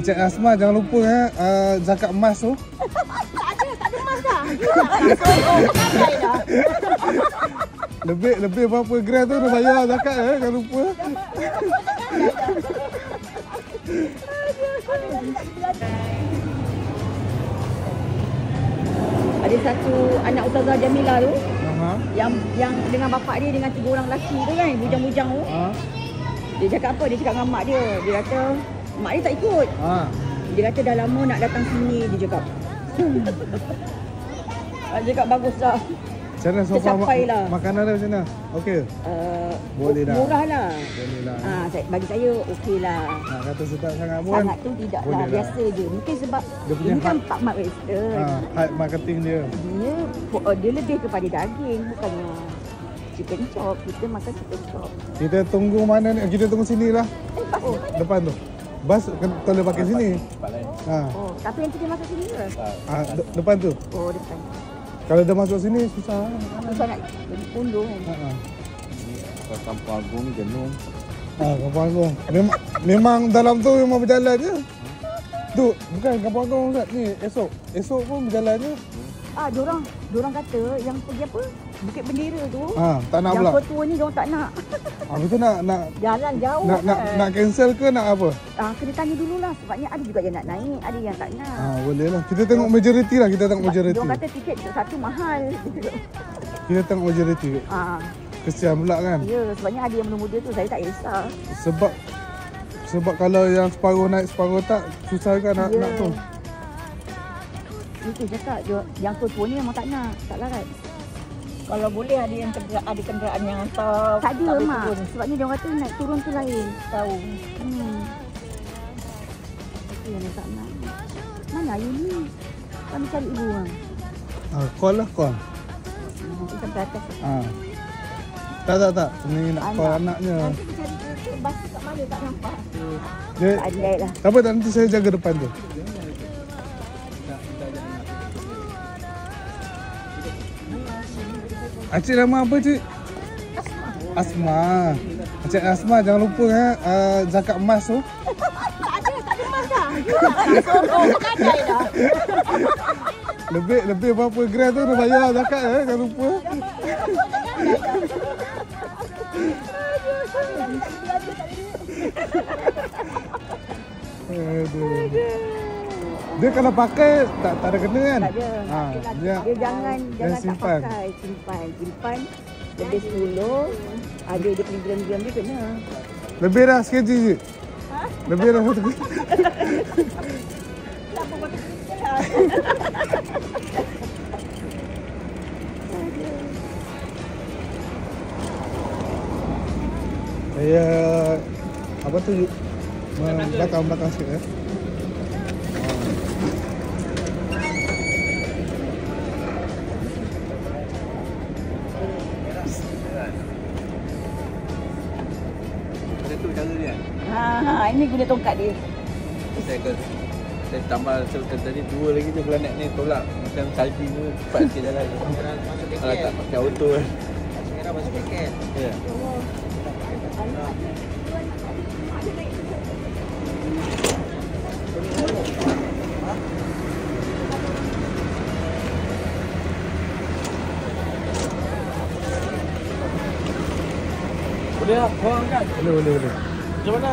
Encik Asma jangan lupa zakat emas tu. Tak ada emas dah. Lebih berapa gram tu dah bayar zakat jangan lupa. Ada satu anak Ustazah Jamila tu. Aha. Yang dengan bapak dia dengan 3 orang lelaki tu kan, bujang-bujang tu. Dia cakap apa? Dia cakap dengan mak dia. Dia kata mak dia tak ikut. Dia kata dah lama nak datang sini, dia cakap. Dia cakap bagus dah. Macam mana tercapai lah. Makanan dia macam mana? Okey? Boleh dah. Murah lah. Boleh lah. Bagi saya okey lah. Kata sedap sangat pun. Sangat tu tidak lah. Biasa je. Mungkin sebab dia punya ini kan Pak Mat Western. Hype marketing dia. Dia lebih kepada daging. Bukannya chicken chop. Kita makan chicken chop. Kita tunggu mana ni? Kita tunggu sini lah. Depan tu. Bas boleh pakai sini. Tapi nanti dia masuk sini ke? Depan tu. Oh, depan. Kalau dah masuk sini susah. Susah nak undur kan? Kampung Agung ni jenuh. Kampung Agung. Memang dalam tu memang berjalan je. Tu bukan Kampung Agung Ustaz ni. Esok pun berjalan je. Diorang kata yang pergi apa? Bukit Bendera tu. Tak nak pula. Yang tua ni diorang tak nak. Betul nak jalan jauh. Nak cancel ke nak apa? Kena tanya dululah sebabnya ada juga yang nak naik, ada yang tak nak. Boleh lah. Kita tengok majoriti lah, kita tengok majoriti. Diorang kata tiket satu mahal. Kita tengok majoriti. Kesian pula kan? Ya, sebabnya ada yang muda-muda tu saya tak kisah. Sebab kalau yang separuh naik separuh tak, susah kan nak tu. Itu cakap yang tua-tua ni memang tak nak, tak larat. Kalau boleh ada yang ada kenderaan yang hantar. Tak ada mak. Sebabnya dia kata naik turun tu lain. Tahu. Itu yang tak nak. Mana ayu ni? Kami cari ibu kan. Call lah call. Nanti sampai atas. Tak. Ni nak call anaknya. Nanti kita cari bas kat mana tak nampak. Tak ada lah. Tak apa, nanti saya jaga depan tu. Cik nama apa cik? Asma. Cik Asma jangan lupa zakat emas tu. Tak ada emas dah. Kadai dah. Lebih berapa gram tu dah bayar zakat jangan lupa. Dia kalau pakai tak ada kena kan? Tak ada. Dia jangan simpan. Tak pakai, simpan. Lebih 10. Ada dia punya gram-gram dia kena. Lebih dah sekejap je. Lebih dah 1 kg. Kenapa kau Saya apa tu belakang sikit Itu cara dia. Ini guna tongkat dia. Saya tambah tadi 2 lagi tu kalau ni tolak macam salji tu cepat sikit jalan. Kalau tak pakai auto kan. Merah masuk paket. Ya. Boleh lah, korang kan? Boleh. Macam mana?